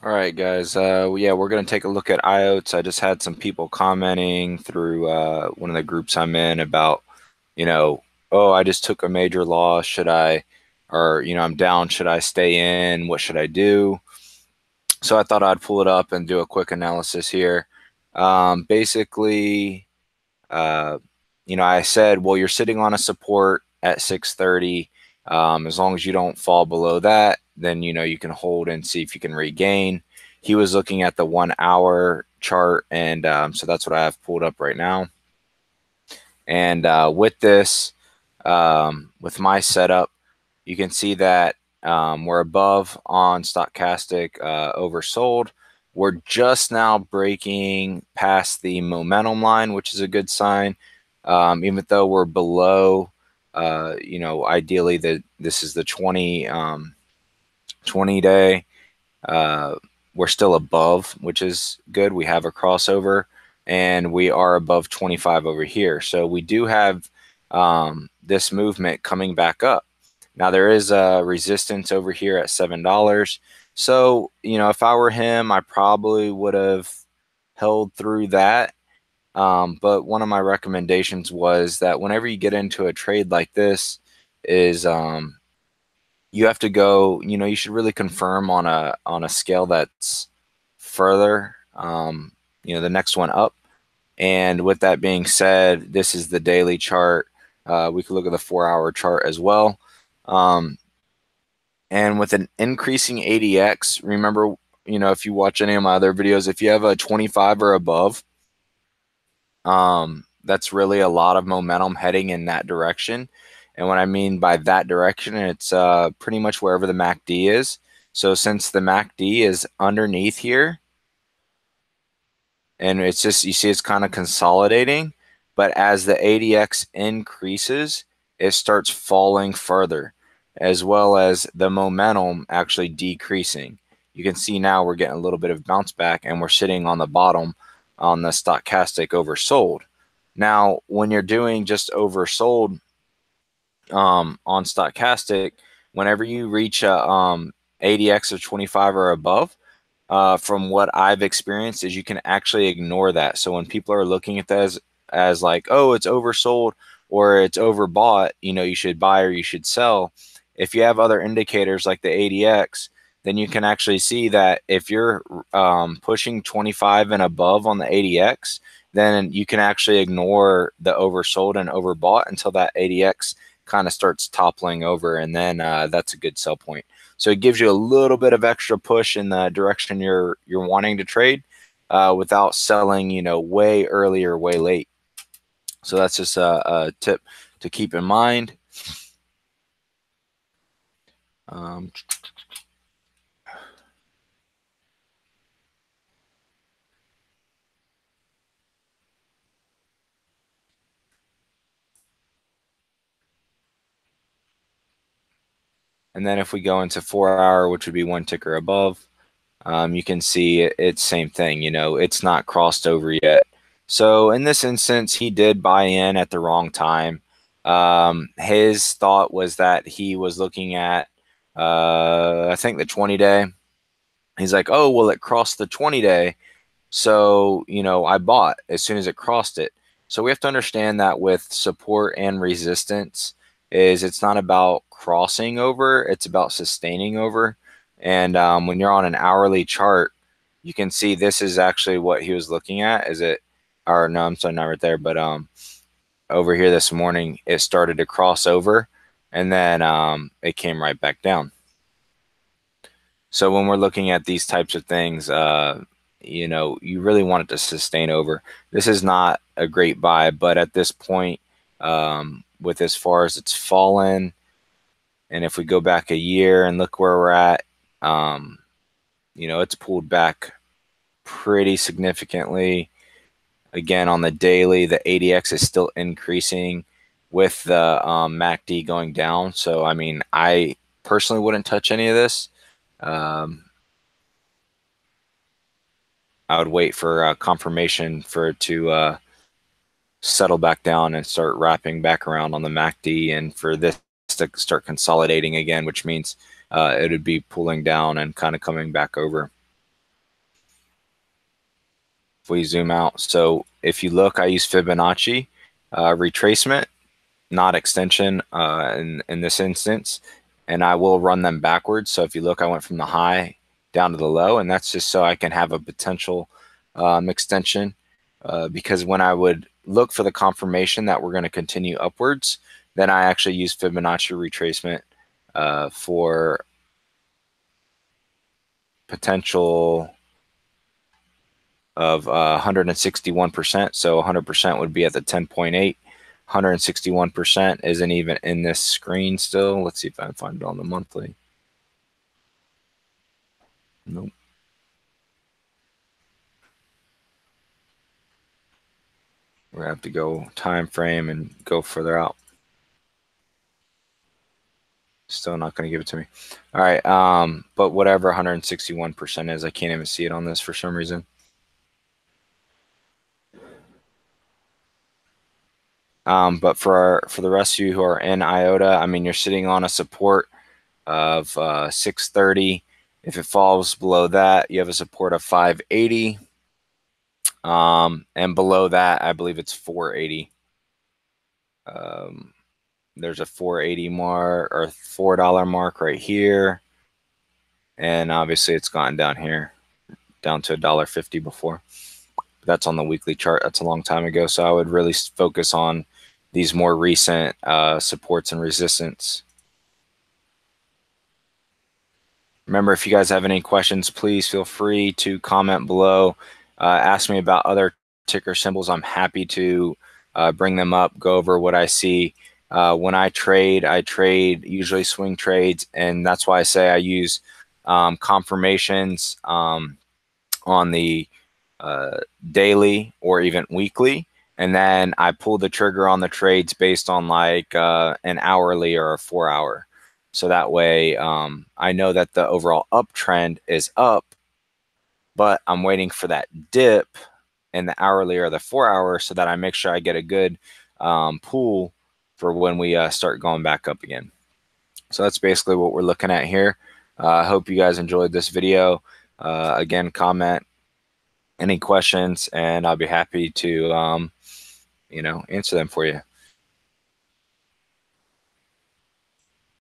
All right, guys. Yeah, we're going to take a look at IOTS. I just had some people commenting through one of the groups I'm in about, you know, oh, I just took a major loss. Should I, or, I'm down. Should I stay in? What should I do? So I thought I'd pull it up and do a quick analysis here. Basically, uh, I said, well, you're sitting on a support at 630. As long as you don't fall below that, then you can hold and see if you can regain. He was looking at the 1 hour chart, and so that's what I have pulled up right now. And with this, with my setup, you can see that we're above on stochastic, oversold. We're just now breaking past the momentum line, which is a good sign. Even though we're below, ideally this is the 20 day. Uh, we're still above, which is good. We have a crossover, and we are above 25 over here. So we do have this movement coming back up. Now there is a resistance over here at $7. So, if I were him, I probably would have held through that. But one of my recommendations was that whenever you get into a trade like this, is you have to go, you should really confirm on a scale that's further, the next one up. And with that being said, this is the daily chart. We could look at the 4 hour chart as well. And with an increasing ADX, remember, if you watch any of my other videos, if you have a 25 or above, that's really a lot of momentum heading in that direction. And what I mean by that direction, it's pretty much wherever the MACD is. So since the MACD is underneath here, and it's just, you see it's kind of consolidating, but as the ADX increases, it starts falling further, as well as the momentum actually decreasing. You can see now we're getting a little bit of bounce back, and we're sitting on the bottom on the stochastic oversold. Now, when you're doing just oversold on stochastic, whenever you reach a ADX of 25 or above, from what I've experienced, is you can actually ignore that. So when people are looking at that as like, oh, it's oversold or it's overbought, you should buy or you should sell. If you have other indicators like the ADX, then you can actually see that if you're pushing 25 and above on the ADX, then you can actually ignore the oversold and overbought until that ADX kind of starts toppling over, and then that's a good sell point. So it gives you a little bit of extra push in the direction you're wanting to trade, without selling, way early or way late. So that's just a tip to keep in mind. And then if we go into 4 hour, which would be one ticker above, you can see it's same thing. It's not crossed over yet. So in this instance, he did buy in at the wrong time. His thought was that he was looking at, I think, the 20-day. He's like, oh, well, it crossed the 20-day. So, I bought as soon as it crossed it. So we have to understand that with support and resistance, is it's not about crossing over, it's about sustaining over. And when you're on an hourly chart, you can see this is actually what he was looking at. Is it, or no, I'm sorry, not right there, but over here this morning, it started to cross over, and then it came right back down. So when we're looking at these types of things, you really want it to sustain over. This is not a great buy, but at this point, with as far as it's fallen, and if we go back a year and look where we're at, it's pulled back pretty significantly. Again, on the daily, the ADX is still increasing with the MACD going down. So, I mean, I personally wouldn't touch any of this. I would wait for confirmation for it to settle back down and start wrapping back around on the MACD, and for this to start consolidating again, which means it would be pulling down and kind of coming back over. if we zoom out. So if you look, I use Fibonacci retracement, not extension in this instance, and I will run them backwards. So if you look, I went from the high down to the low, and that's just so I can have a potential extension, because when I would look for the confirmation that we're going to continue upwards, then I actually use Fibonacci retracement for potential of 161%. So 100% would be at the 10.8. 161% isn't even in this screen still. Let's see if I can find it on the monthly. Nope. We're gonna have to go time frame and go further out. Still not gonna give it to me. All right, but whatever 161% is, I can't even see it on this for some reason. But for the rest of you who are in IOTA, I mean, you're sitting on a support of 630. If it falls below that, you have a support of 580. And below that, I believe it's 480. There's a 480 mark or $4 mark right here. And obviously it's gotten down here, down to $1.50 before. That's on the weekly chart. That's a long time ago. So I would really focus on these more recent supports and resistance. Remember, if you guys have any questions, please feel free to comment below. Ask me about other ticker symbols. I'm happy to bring them up, go over what I see. When I trade usually swing trades, and that's why I say I use confirmations on the daily or even weekly, and then I pull the trigger on the trades based on like an hourly or a 4-hour. So that way I know that the overall uptrend is up, but I'm waiting for that dip in the hourly or the 4-hour so that I make sure I get a good pool for when we start going back up again. So that's basically what we're looking at here. I hope you guys enjoyed this video. Again, comment any questions, and I'll be happy to, answer them for you.